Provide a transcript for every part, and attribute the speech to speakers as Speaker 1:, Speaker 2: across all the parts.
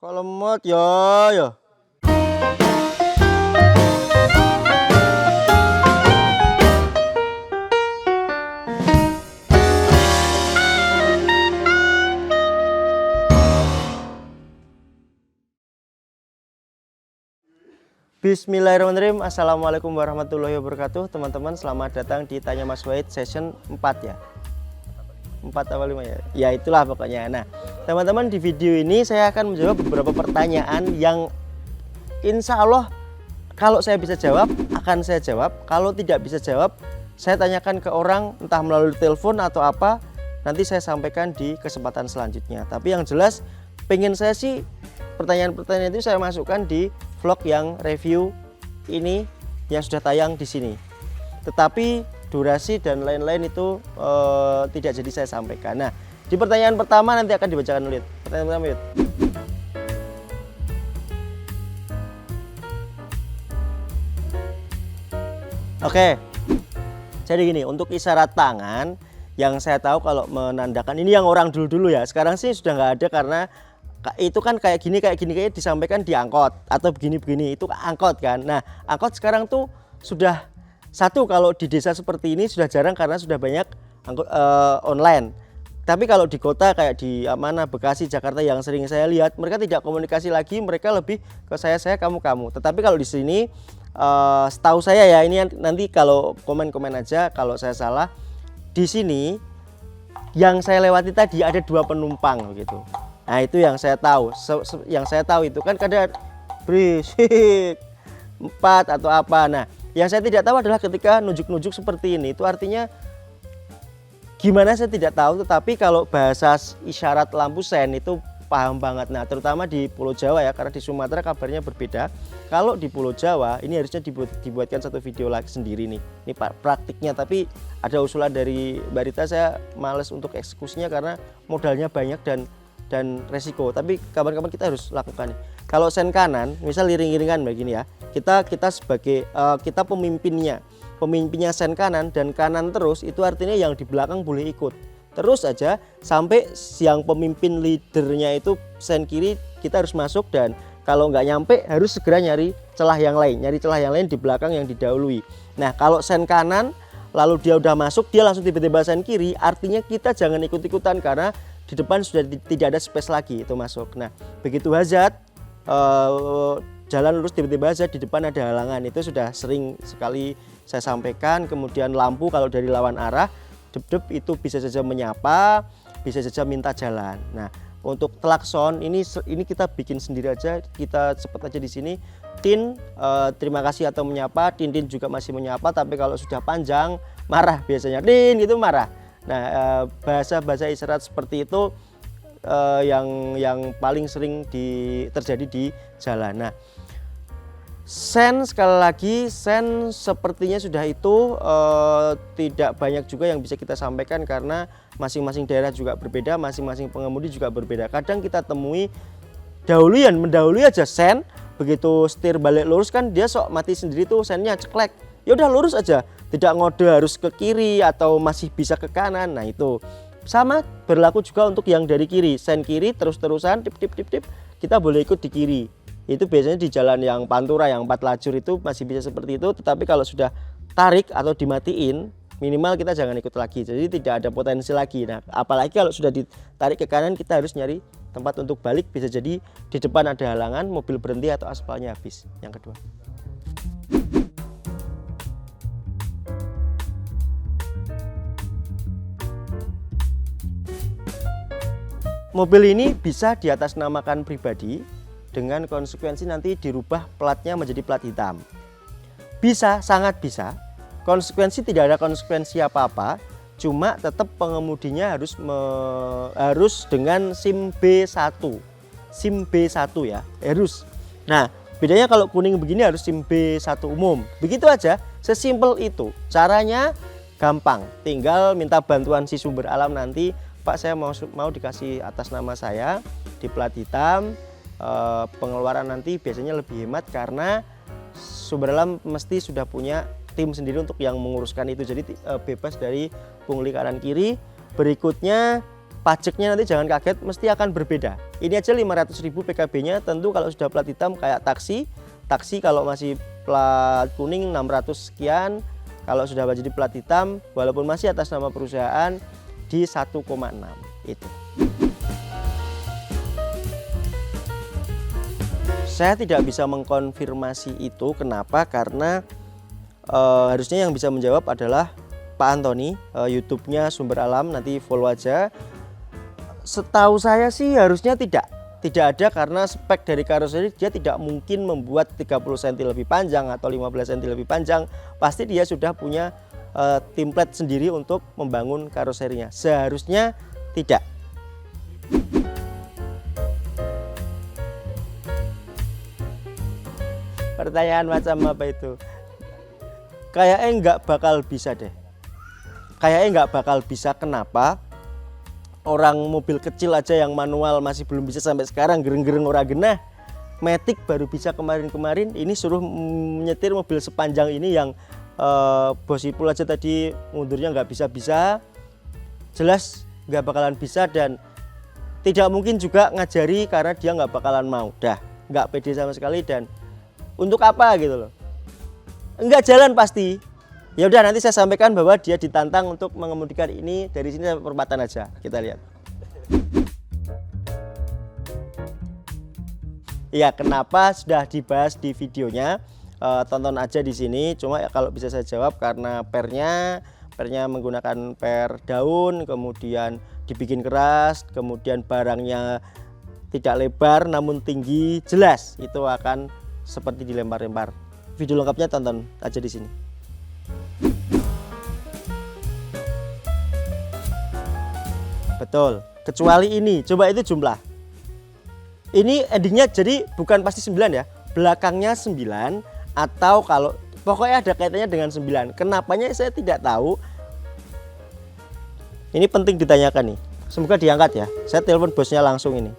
Speaker 1: Kok lemot ya ya. Bismillahirrahmanirrahim. Assalamualaikum warahmatullahi wabarakatuh. Teman-teman, selamat datang di Tanya Mas Wahid session 4 ya. 4 atau 5 ya. Ya itulah pokoknya. Nah, teman-teman, di video ini saya akan menjawab beberapa pertanyaan yang insya Allah kalau saya bisa jawab akan saya jawab. Kalau tidak bisa jawab, saya tanyakan ke orang entah melalui telepon atau apa. Nanti saya sampaikan di kesempatan selanjutnya. Tapi yang jelas pengen saya sih pertanyaan-pertanyaan itu saya masukkan di vlog yang review ini yang sudah tayang di sini. Tetapi durasi dan lain-lain itu tidak jadi saya sampaikan. Nah, di pertanyaan pertama nanti akan dibacakan oleh pertanyaan pertama, Yud. Oke. Jadi gini, untuk isyarat tangan yang saya tahu kalau menandakan ini yang orang dulu-dulu ya. Sekarang sih sudah nggak ada karena itu kan kayak gini kayak disampaikan di angkot atau begini-begini itu angkot kan. Nah, angkot sekarang tuh sudah satu kalau di desa seperti ini sudah jarang karena sudah banyak angkot online. Tapi kalau di kota kayak di mana Bekasi, Jakarta yang sering saya lihat mereka tidak komunikasi lagi, mereka lebih ke saya kamu. Tetapi kalau di sini setahu saya ya, ini nanti kalau komen-komen aja kalau saya salah. Di sini yang saya lewati tadi ada 2 penumpang gitu. Nah, itu yang saya tahu. Yang saya tahu itu kan kadang berisik 4 atau apa. Nah, yang saya tidak tahu adalah ketika nunjuk-nunjuk seperti ini. Itu artinya gimana saya tidak tahu. Tetapi kalau bahasa isyarat lampu sen itu paham banget. Nah, terutama di Pulau Jawa ya, karena di Sumatera kabarnya berbeda. Kalau di Pulau Jawa ini harusnya dibuatkan satu video lagi sendiri nih. Ini praktiknya, tapi ada usulan dari Mbak Rita, saya males untuk eksekusinya karena modalnya banyak dan resiko, tapi kapan-kapan kita harus lakukan. Kalau sen kanan, misal iring-iringan begini ya, kita sebagai kita pemimpinnya sen kanan dan kanan terus, itu artinya yang di belakang boleh ikut terus aja sampai yang pemimpin leadernya itu sen kiri, kita harus masuk, dan kalau nggak nyampe harus segera nyari celah yang lain di belakang yang didahului. Nah, kalau sen kanan lalu dia udah masuk, dia langsung tiba-tiba sen kiri, artinya kita jangan ikut-ikutan karena di depan sudah tidak ada space lagi itu masuk. Nah, begitu hazard jalan lurus tiba-tiba hazard di depan ada halangan, itu sudah sering sekali saya sampaikan. Kemudian lampu kalau dari lawan arah dep-dep itu bisa saja menyapa, bisa saja minta jalan. Nah, untuk klakson ini kita bikin sendiri aja, kita cepat aja di sini. Tin terima kasih atau menyapa, tin juga masih menyapa, tapi kalau sudah panjang marah biasanya, tin gitu marah. Nah, bahasa isyarat seperti itu yang paling sering terjadi di jalan. Nah, sen sekali lagi, sen sepertinya sudah itu tidak banyak juga yang bisa kita sampaikan karena masing-masing daerah juga berbeda, masing-masing pengemudi juga berbeda. Kadang kita temui mendahului aja sen, begitu setir balik lurus kan dia sok mati sendiri tuh sennya ceklek. Ya udah lurus aja, tidak ngode harus ke kiri atau masih bisa ke kanan. Nah, itu sama berlaku juga untuk yang dari kiri, sen kiri terus-terusan tip kita boleh ikut di kiri. Itu biasanya di jalan yang pantura yang 4 lajur itu masih bisa seperti itu. Tetapi kalau sudah tarik atau dimatiin, minimal kita jangan ikut lagi, jadi tidak ada potensi lagi. Nah, apalagi kalau sudah ditarik ke kanan, kita harus nyari tempat untuk balik, bisa jadi di depan ada halangan, mobil berhenti atau aspalnya habis. Yang kedua, mobil ini bisa diatasnamakan pribadi dengan konsekuensi nanti dirubah platnya menjadi plat hitam. Bisa, sangat bisa. Konsekuensi tidak ada konsekuensi apa-apa, cuma tetap pengemudinya harus dengan SIM B1. SIM B1 ya, harus. Nah, bedanya kalau kuning begini harus SIM B1 umum. Begitu aja, sesimpel itu. Caranya gampang, tinggal minta bantuan si sumber alam nanti, Pak, saya mau dikasih atas nama saya di plat hitam. Pengeluaran nanti biasanya lebih hemat karena sumber alam mesti sudah punya tim sendiri untuk yang menguruskan itu, jadi bebas dari pungli kanan kiri. Berikutnya pajaknya nanti jangan kaget, mesti akan berbeda. Ini aja 500.000 PKB-nya. Tentu kalau sudah plat hitam kayak taksi kalau masih plat kuning 600 sekian. Kalau sudah jadi plat hitam walaupun masih atas nama perusahaan di 1,6 itu. Saya tidak bisa mengkonfirmasi itu. Kenapa? Karena harusnya yang bisa menjawab adalah Pak Antoni, YouTube-nya Sumber Alam, nanti follow aja. Setahu saya sih harusnya tidak ada, karena spek dari karoseri dia tidak mungkin membuat 30 cm lebih panjang atau 15 cm lebih panjang. Pasti dia sudah punya template sendiri untuk membangun karoserinya. Seharusnya tidak. Pertanyaan macam apa itu? Kayaknya nggak bakal bisa deh. Kayaknya nggak bakal bisa. Kenapa? Orang mobil kecil aja yang manual masih belum bisa sampai sekarang, gereng-gereng ora genah. Matic baru bisa kemarin-kemarin, ini suruh menyetir mobil sepanjang ini yang Bos Ipul aja tadi mundurnya nggak bisa-bisa. Jelas nggak bakalan bisa dan tidak mungkin juga ngajari karena dia nggak bakalan mau. Dah, nggak pede sama sekali dan untuk apa gitu loh. Enggak jalan pasti. Ya udah nanti saya sampaikan bahwa dia ditantang untuk mengemudikan ini dari sini sampai perempatan aja. Kita lihat. Ya, kenapa sudah dibahas di videonya? Tonton aja di sini. Cuma ya kalau bisa saya jawab karena pernya menggunakan per daun, kemudian dibikin keras, kemudian barangnya tidak lebar namun tinggi, jelas itu akan seperti dilempar-lempar. Video lengkapnya tonton aja di sini. Betul, kecuali ini. Coba itu jumlah. Ini endingnya jadi bukan pasti 9 ya. Belakangnya 9 atau kalau pokoknya ada kaitannya dengan 9. Kenapanya saya tidak tahu. Ini penting ditanyakan nih. Semoga diangkat ya. Saya telepon bosnya langsung ini.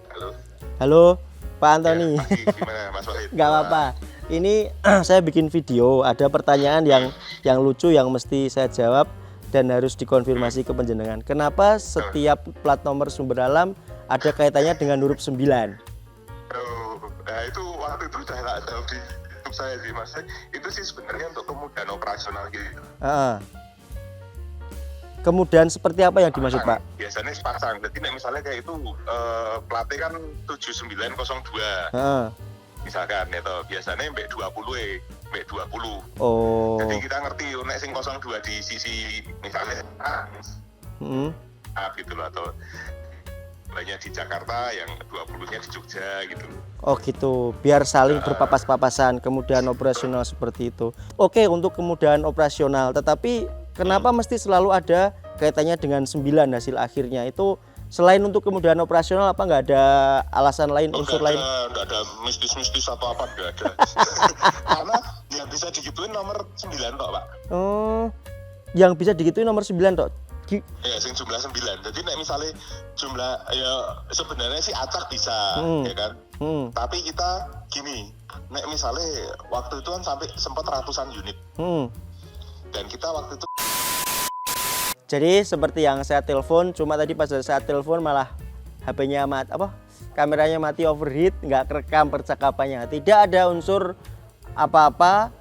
Speaker 1: Halo, Pak Antoni.
Speaker 2: Ya, gimana Mas Wahid?
Speaker 1: Gak apa-apa. Ini saya bikin video, ada pertanyaan yang lucu yang mesti saya jawab dan harus dikonfirmasi ke penjenengan. Kenapa setiap plat nomor Sumber Alam ada kaitannya dengan huruf 9?
Speaker 2: Nah itu waktu itu udah tak jawab di YouTube saya sih Mas. Itu sih sebenarnya untuk kemudahan operasional gitu.
Speaker 1: Kemudian seperti apa yang dimaksud Pak?
Speaker 2: Biasanya sepasang. Jadi misalnya kayak itu platnya kan 7902. Misalkan itu biasanya mbek 20.
Speaker 1: Oh.
Speaker 2: Jadi kita ngerti nek sing 02 di sisi misalnya gitu loh, atau banyak di Jakarta yang 20-nya di Jogja gitu.
Speaker 1: Oh gitu, biar saling berpapas-papasan, kemudahan operasional seperti itu. Oke, untuk kemudahan operasional, tetapi kenapa mesti selalu ada kaitannya dengan 9 hasil akhirnya? Itu selain untuk kemudahan operasional apa nggak ada alasan lain, unsur lain?
Speaker 2: Nggak ada mistis-mistis atau apa, nggak ada. Karena yang bisa digituin nomor 9 tok Pak.
Speaker 1: Oh, yang bisa digituin nomor 9 tok?
Speaker 2: Ya, sing jumlah 9. Jadi nek misalnya jumlah ya sebenarnya sih acak bisa, ya kan? Tapi kita gini, nek misalnya waktu itu kan sampai sempat ratusan unit. Dan kita waktu itu
Speaker 1: jadi seperti yang saya telepon, cuma tadi pas saat telepon malah HP-nya kameranya mati overheat, nggak kerekam percakapannya. Tidak ada unsur apa-apa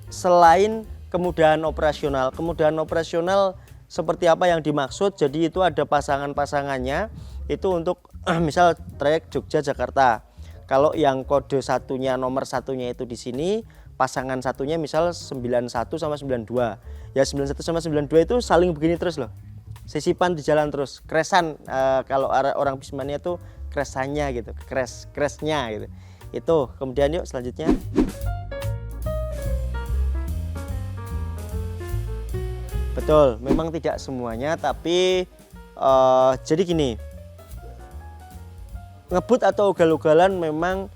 Speaker 1: selain kemudahan operasional. Kemudahan operasional seperti apa yang dimaksud? Jadi itu ada pasangan-pasangannya. Itu untuk misal trayek Jogja Jakarta. Kalau yang kode satunya nomor satunya itu di sini, pasangan satunya misal 91 sama 92. Ya 91 sama 92 itu saling begini terus loh. Sisipan di jalan terus. Kresan kalau orang Bismania itu kresannya gitu, kresnya gitu. Itu. Kemudian yuk selanjutnya. Betul, memang tidak semuanya, tapi jadi gini. Ngebut atau ugal-ugalan memang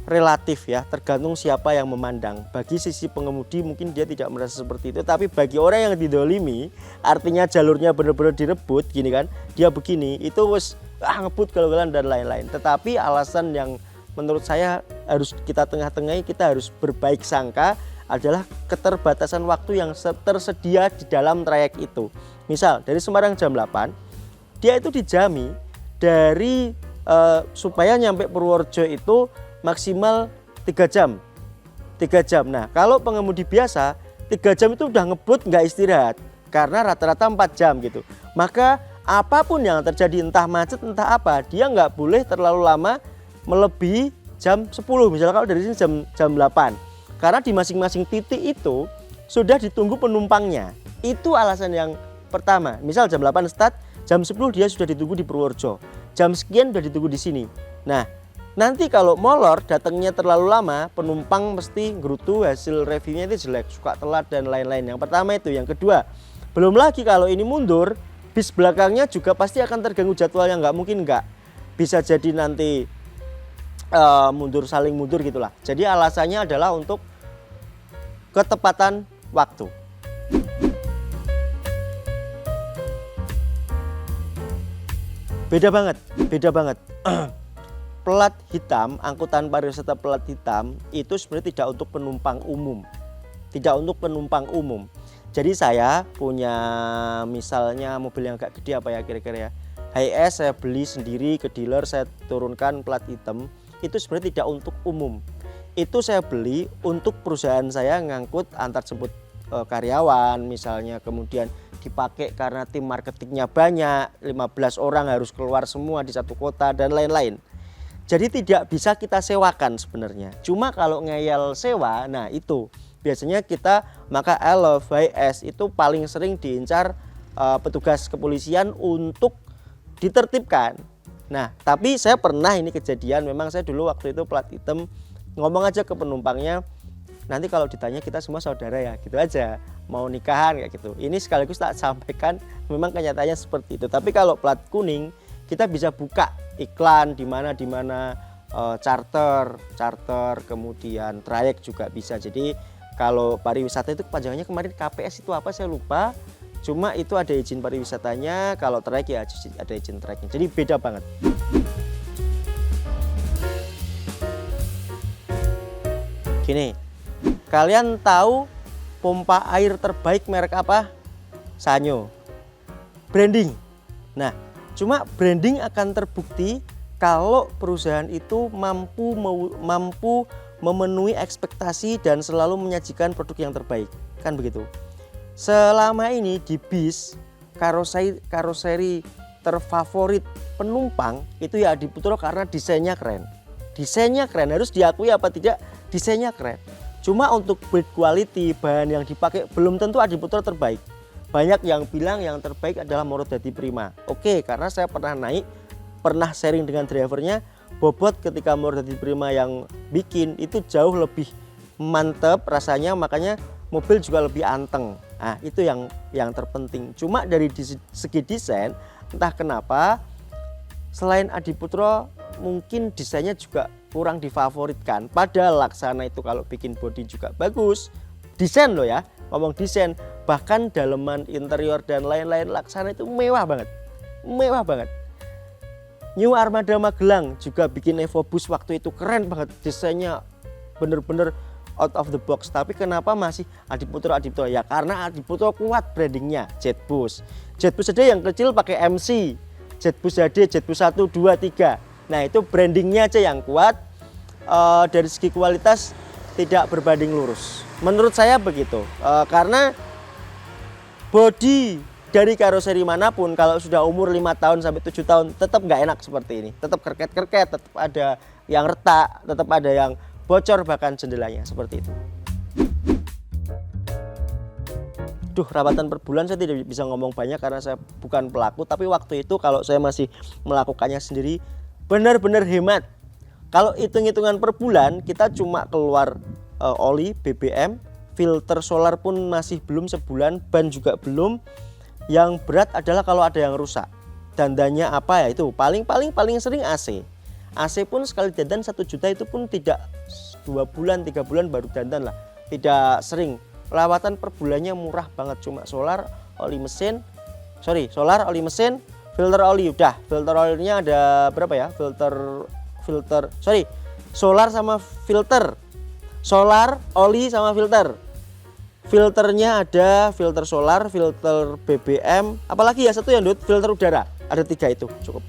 Speaker 1: relatif ya, tergantung siapa yang memandang. Bagi sisi pengemudi mungkin dia tidak merasa seperti itu, tapi bagi orang yang didolimi, artinya jalurnya benar-benar direbut gini kan, dia begini, itu wes ngebut ugal-ugalan dan lain-lain. Tetapi alasan yang menurut saya harus kita tengah-tengahi, kita harus berbaik sangka adalah keterbatasan waktu yang tersedia di dalam trayek itu. Misal dari Semarang jam 8, dia itu dijami dari supaya nyampe Purworejo itu maksimal 3 jam. 3 jam. Nah, kalau pengemudi biasa 3 jam itu udah ngebut nggak istirahat karena rata-rata 4 jam gitu. Maka apapun yang terjadi, entah macet entah apa, dia nggak boleh terlalu lama melebihi jam 10. Misalnya kalau dari sini jam 8. Karena di masing-masing titik itu sudah ditunggu penumpangnya. Itu alasan yang pertama. Misal jam 8 start, jam 10 dia sudah ditunggu di Purworejo. Jam sekian sudah ditunggu di sini. Nah, nanti kalau molor datangnya terlalu lama, penumpang mesti gerutu, hasil reviewnya itu jelek, suka telat dan lain-lain. Yang pertama itu. Yang kedua, belum lagi kalau ini mundur, bis belakangnya juga pasti akan terganggu jadwalnya. Nggak mungkin nggak. Bisa jadi nanti mundur, saling mundur gitulah. Jadi alasannya adalah untuk ketepatan waktu. Beda banget. Plat hitam, angkutan pariwisata plat hitam itu sebenarnya tidak untuk penumpang umum. Jadi saya punya misalnya mobil yang agak gede apa ya kira-kira ya. HS saya beli sendiri ke dealer, saya turunkan plat hitam. Itu sebenarnya tidak untuk umum. Itu saya beli untuk perusahaan saya ngangkut antar jemput karyawan misalnya, kemudian dipakai karena tim marketingnya banyak, 15 orang harus keluar semua di satu kota dan lain-lain. Jadi tidak bisa kita sewakan sebenarnya. Cuma kalau ngeyel sewa, nah itu biasanya kita, maka LF, HS itu paling sering diincar petugas kepolisian untuk ditertibkan. Nah, tapi saya pernah ini kejadian, memang saya dulu waktu itu plat hitam, ngomong aja ke penumpangnya, nanti kalau ditanya kita semua saudara ya, gitu aja, mau nikahan kayak gitu. Ini sekaligus tak sampaikan, memang kenyataannya seperti itu. Tapi kalau plat kuning, kita bisa buka iklan di mana charter, kemudian trayek juga bisa. Jadi kalau pariwisata itu kepanjangannya kemarin KPS itu apa saya lupa. Cuma itu ada izin pariwisatanya, kalau trayek ya ada izin trayeknya. Jadi beda banget. Gini, kalian tahu pompa air terbaik merek apa? Sanyo. Branding. Nah, cuma branding akan terbukti kalau perusahaan itu mampu memenuhi ekspektasi dan selalu menyajikan produk yang terbaik. Kan begitu. Selama ini di bis, karoseri terfavorit penumpang itu ya Adi Putro karena desainnya keren. Desainnya keren, harus diakui apa tidak, desainnya keren. Cuma untuk build quality, bahan yang dipakai belum tentu Adi Putro terbaik. Banyak yang bilang yang terbaik adalah Morodadi Prima. Oke, karena saya pernah sharing dengan drivernya, bobot ketika Morodadi Prima yang bikin itu jauh lebih mantep rasanya, makanya mobil juga lebih anteng. Nah, itu yang terpenting. Cuma dari segi desain, entah kenapa selain Adi Putro mungkin desainnya juga kurang difavoritkan. Padahal Laksana itu kalau bikin bodi juga bagus. Desain loh ya, ngomong desain. Bahkan daleman, interior dan lain-lain Laksana itu mewah banget. Mewah banget. New Armada Magelang juga bikin Evo Bus waktu itu keren banget. Desainnya bener-bener out of the box. Tapi kenapa masih Adi Putro? Ya karena Adi Putro kuat brandingnya. Jetbus ada yang kecil pakai MC, Jetbus HD, Jetbus 1, 2, 3. Nah itu brandingnya aja yang kuat. Dari segi kualitas tidak berbanding lurus. Menurut saya begitu. Karena bodi dari karoseri manapun kalau sudah umur 5 tahun sampai 7 tahun tetap nggak enak seperti ini. Tetap kerket-kerket, tetap ada yang retak, tetap ada yang bocor bahkan jendelanya seperti itu. Duh, rawatan per bulan saya tidak bisa ngomong banyak karena saya bukan pelaku, tapi waktu itu kalau saya masih melakukannya sendiri benar-benar hemat. Kalau hitung-hitungan per bulan kita cuma keluar oli, BBM, filter solar pun masih belum sebulan, ban juga belum. Yang berat adalah kalau ada yang rusak. Dandannya apa ya itu? Paling sering AC. AC pun sekali dandan 1 juta itu pun tidak 2 bulan, 3 bulan baru dandan lah. Tidak sering. Perawatan per bulannya murah banget, cuma solar, oli mesin, filter oli udah. Filter olinya ada berapa ya? Solar sama filter. Solar, oli sama filter. Filternya ada filter solar, filter BBM, apalagi ya satu yang filter udara. Ada 3 itu cukup.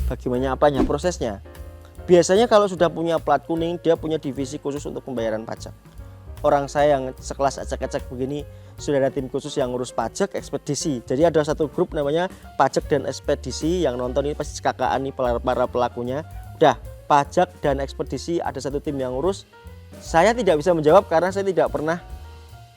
Speaker 1: Bagaimana apanya? Prosesnya. Biasanya kalau sudah punya plat kuning, dia punya divisi khusus untuk pembayaran pajak. Orang saya yang sekelas acak-acak begini sudah ada tim khusus yang ngurus pajak, ekspedisi. Jadi ada satu grup namanya pajak dan ekspedisi, yang nonton ini pasti kakak nih para pelakunya. Udah, pajak dan ekspedisi ada satu tim yang ngurus. Saya tidak bisa menjawab karena saya tidak pernah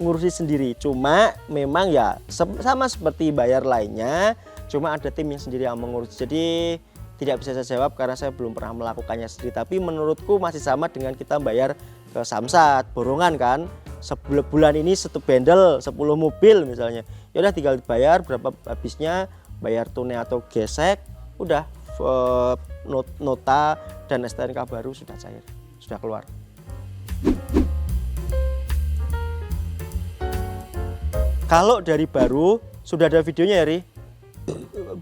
Speaker 1: ngurusi sendiri. Cuma memang ya sama seperti bayar lainnya, cuma ada tim yang sendiri yang mengurus. Jadi tidak bisa saya jawab karena saya belum pernah melakukannya sendiri. Tapi menurutku masih sama dengan kita bayar ke Samsat, borongan kan. Sebulan ini 1 bendel, 10 mobil misalnya. Ya udah tinggal dibayar berapa habisnya, bayar tunai atau gesek, udah nota dan STNK baru sudah cair, sudah keluar. Kalau dari baru sudah ada videonya ya, Ri.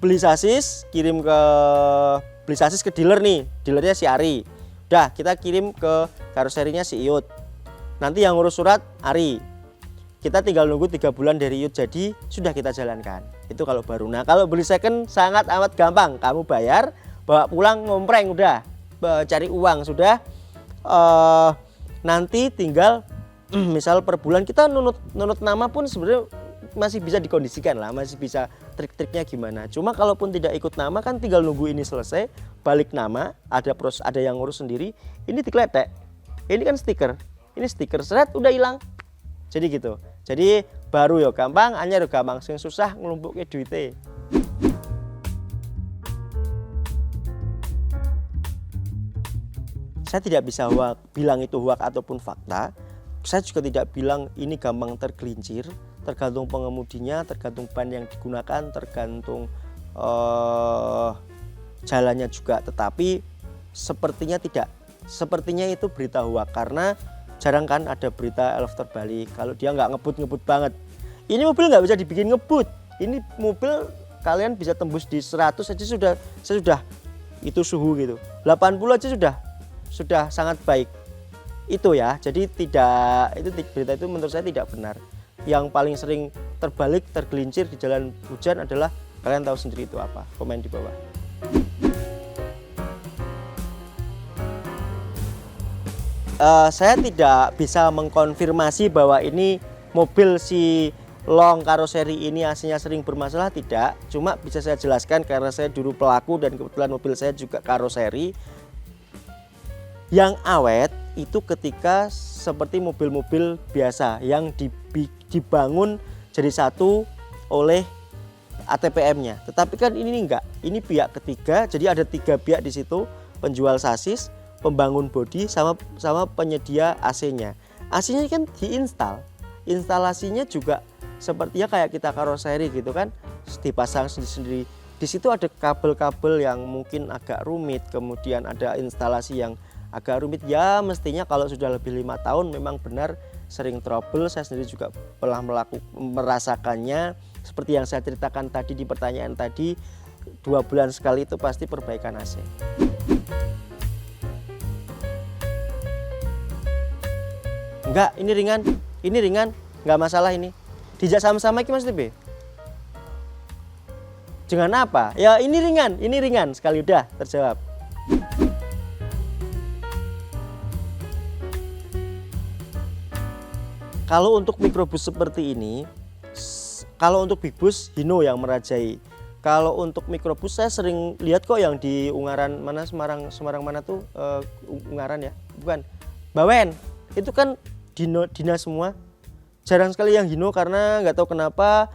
Speaker 1: Beli sasis, beli sasis ke dealer nih, dealernya si Ari. Udah, kita kirim ke karoserinya si Iyut. Nanti yang ngurus surat Ari. Kita tinggal nunggu 3 bulan dari Iyut jadi, sudah kita jalankan. Itu kalau baru. Nah, kalau beli second sangat amat gampang. Kamu bayar, bawa pulang ngompreng udah. Cari uang sudah. Nanti tinggal misal per bulan kita nunut nama pun sebenarnya masih bisa dikondisikan lah, masih bisa trik-triknya gimana. Cuma kalaupun tidak ikut nama kan tinggal nunggu ini selesai, balik nama, ada yang ngurus sendiri, ini dikletek. Ini kan stiker. Ini stiker seret udah hilang. Jadi gitu. Jadi baru ya gampang, anyar ya gampang, sing susah ngelumpukke duite. Saya tidak bisa bilang itu hoax ataupun fakta. Saya juga tidak bilang ini gampang tergelincir. Tergantung pengemudinya, tergantung ban yang digunakan, tergantung jalannya juga. Tetapi sepertinya tidak. Sepertinya itu berita hoax karena jarang kan ada berita elf terbalik. Kalau dia nggak ngebut banget. Ini mobil nggak bisa dibikin ngebut. Ini mobil kalian bisa tembus di 100 aja sudah itu suhu gitu. 80 aja sudah sangat baik. Itu ya. Jadi berita itu menurut saya tidak benar. Yang paling sering terbalik, tergelincir di jalan hujan adalah kalian tahu sendiri itu apa. Komen di bawah. Saya tidak bisa mengkonfirmasi bahwa ini mobil si Long karoseri ini aslinya sering bermasalah, tidak. Cuma bisa saya jelaskan karena saya dulu pelaku dan kebetulan mobil saya juga karoseri. Yang awet itu ketika seperti mobil-mobil biasa yang dibangun jadi satu oleh ATPM-nya. Tetapi kan ini enggak. Ini pihak ketiga, jadi ada 3 pihak di situ, penjual sasis, pembangun bodi sama penyedia AC-nya. AC-nya kan diinstal. Instalasinya juga sepertinya kayak kita karoseri gitu kan, dipasang sendiri-sendiri. Di situ ada kabel-kabel yang mungkin agak rumit, kemudian ada instalasi yang agak rumit. Ya mestinya kalau sudah lebih 5 tahun memang benar sering trouble. Saya sendiri juga pernah merasakannya seperti yang saya ceritakan tadi di pertanyaan tadi. 2 bulan sekali itu pasti perbaikan AC. Enggak, ini ringan, enggak masalah ini. Dijak sama-sama iki Mas TB. Jangan apa? Ya ini ringan sekali udah terjawab. Kalau untuk mikrobus seperti ini, kalau untuk big bus Hino yang merajai. Kalau untuk mikrobus saya sering lihat kok yang di Ungaran mana Semarang mana tuh Ungaran ya, bukan Bawen. Itu kan Dina semua. Jarang sekali yang Hino karena nggak tahu kenapa.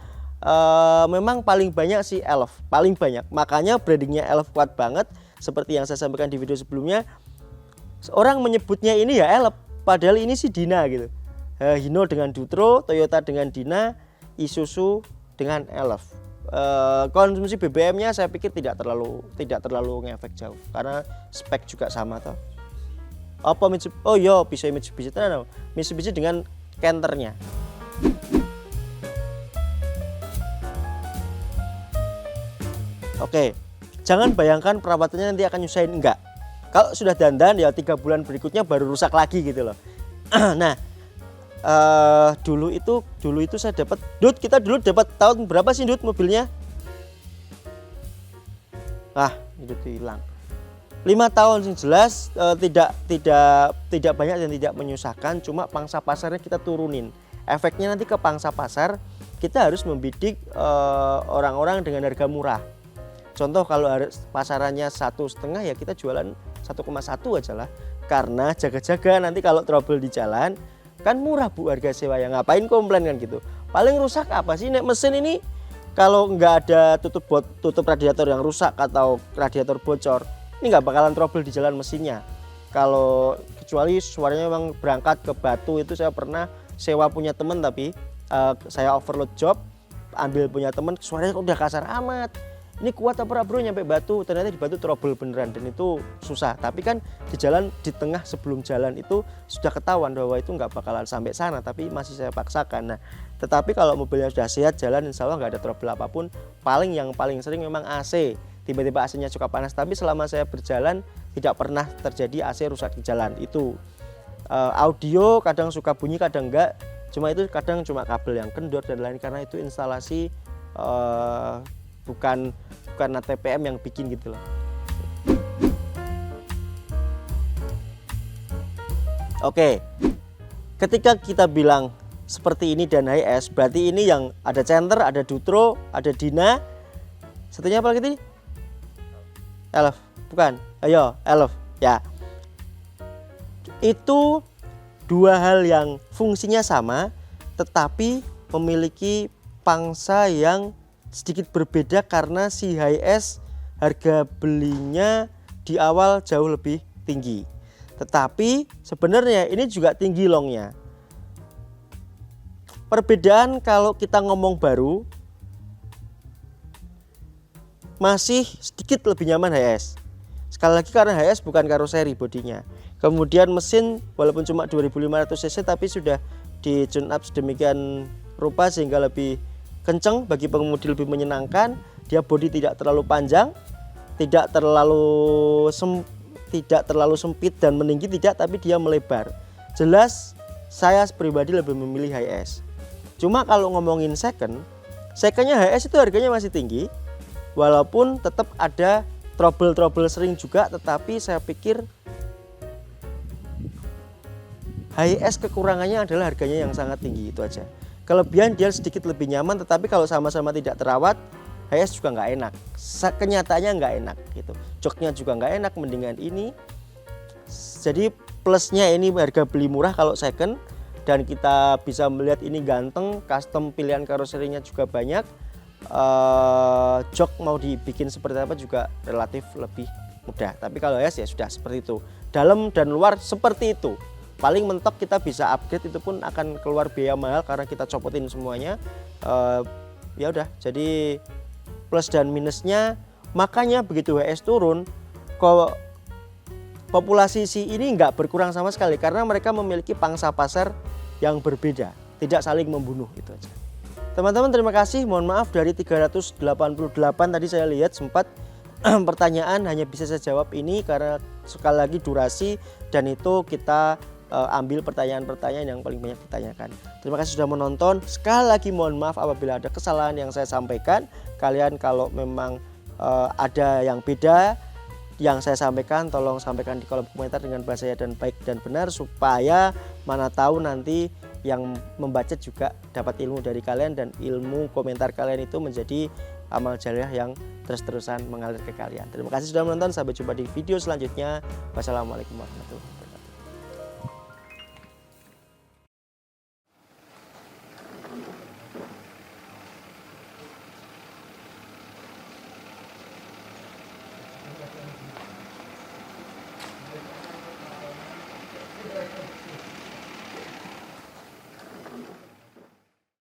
Speaker 1: Memang paling banyak si Elf, paling banyak. Makanya brandingnya Elf kuat banget. Seperti yang saya sampaikan di video sebelumnya, orang menyebutnya ini ya Elf, padahal ini si Dina gitu. Hino dengan Dutro, Toyota dengan Dina, Isuzu dengan Elf. Konsumsi BBM-nya saya pikir tidak terlalu ngefek jauh karena spek juga sama toh. Apa Mitsubishi? Oh iya, bisa Mitsubishi tenan. Mitsubishi dengan Canternya. Oke, jangan bayangkan perawatannya nanti akan nyusahin, enggak. Kalau sudah dandan ya 3 bulan berikutnya baru rusak lagi gitu loh. Nah, dulu itu saya dapat, kita dulu dapat tahun berapa sih mobilnya? Ah, itu hilang. tahun sing jelas tidak banyak dan tidak menyusahkan, cuma pangsa pasarnya kita turunin. Efeknya nanti ke pangsa pasar kita harus membidik orang-orang dengan harga murah. Contoh kalau pasarannya 1,5 ya kita jualan 1,1 aja lah. Karena jaga-jaga nanti kalau trouble di jalan kan murah Bu harga sewa, ya ngapain komplain kan gitu. Paling rusak apa sih nek mesin ini, kalau nggak ada tutup radiator yang rusak atau radiator bocor, ini nggak bakalan trouble di jalan mesinnya. Kalau kecuali suaranya memang berangkat ke batu, itu saya pernah sewa punya temen, tapi saya overload job, ambil punya temen, suaranya udah kasar amat. Ini kuat apa bro nyampe batu, ternyata di batu trouble beneran, dan itu susah. Tapi kan di jalan, di tengah sebelum jalan itu sudah ketahuan bahwa itu nggak bakalan sampai sana, tapi masih saya paksakan. Nah, tetapi kalau mobilnya sudah sehat jalan, insya Allah nggak ada trouble apapun. Yang paling sering memang AC, tiba-tiba AC-nya suka panas, tapi selama saya berjalan tidak pernah terjadi AC rusak di jalan. Itu audio kadang suka bunyi kadang enggak, cuma itu kadang cuma kabel yang kendor dan lain, karena itu instalasi bukan TPM yang bikin gitu loh. Oke, ketika kita bilang seperti ini dan HS, berarti ini yang ada center, ada Dutro, ada Dina, satunya apa lagi tadi? Elf, bukan? Ayo, Elf, ya. Itu dua hal yang fungsinya sama, tetapi memiliki pangsa yang sedikit berbeda karena si HS harga belinya di awal jauh lebih tinggi. Tetapi sebenarnya ini juga tinggi longnya. Perbedaan kalau kita ngomong baru, masih sedikit lebih nyaman HS. Sekali lagi karena HS bukan karoseri bodinya. Kemudian mesin walaupun cuma 2500 cc tapi sudah di tune up sedemikian rupa sehingga lebih kenceng, bagi pengemudi lebih menyenangkan. Dia bodi tidak terlalu panjang, tidak terlalu sempit dan meninggi tidak, tapi dia melebar. Jelas saya pribadi lebih memilih HS. Cuma kalau ngomongin secondnya HS itu harganya masih tinggi, walaupun tetap ada trouble sering juga, tetapi saya pikir HS kekurangannya adalah harganya yang sangat tinggi, itu aja. Kelebihan dia sedikit lebih nyaman, tetapi kalau sama-sama tidak terawat, HS juga nggak enak. Kenyataannya nggak enak gitu. Joknya juga nggak enak, mendingan ini. Jadi plusnya ini harga beli murah kalau second, dan kita bisa melihat ini ganteng, custom pilihan karoserinya juga banyak. Jok mau dibikin seperti apa juga relatif lebih mudah. Tapi kalau HS ya sudah seperti itu. Dalam dan luar seperti itu. Paling mentok kita bisa upgrade, itu pun akan keluar biaya mahal karena kita copotin semuanya. Ya udah, jadi plus dan minusnya. Makanya begitu HS turun, kok populasi si ini nggak berkurang sama sekali karena mereka memiliki pangsa pasar yang berbeda, tidak saling membunuh, itu aja. Teman-teman terima kasih, mohon maaf dari 388 tadi saya lihat sempat pertanyaan hanya bisa saya jawab ini karena sekali lagi durasi, dan itu kita ambil pertanyaan-pertanyaan yang paling banyak ditanyakan. Terima kasih sudah menonton. Sekali lagi mohon maaf apabila ada kesalahan yang saya sampaikan. Kalian kalau memang ada yang beda yang saya sampaikan, tolong sampaikan di kolom komentar dengan bahasa dan baik dan benar, supaya mana tahu nanti yang membaca juga dapat ilmu dari kalian, dan ilmu komentar kalian itu menjadi amal jariah yang terus-terusan mengalir ke kalian. Terima kasih sudah menonton. Sampai jumpa di video selanjutnya. Wassalamualaikum warahmatullahi wabarakatuh.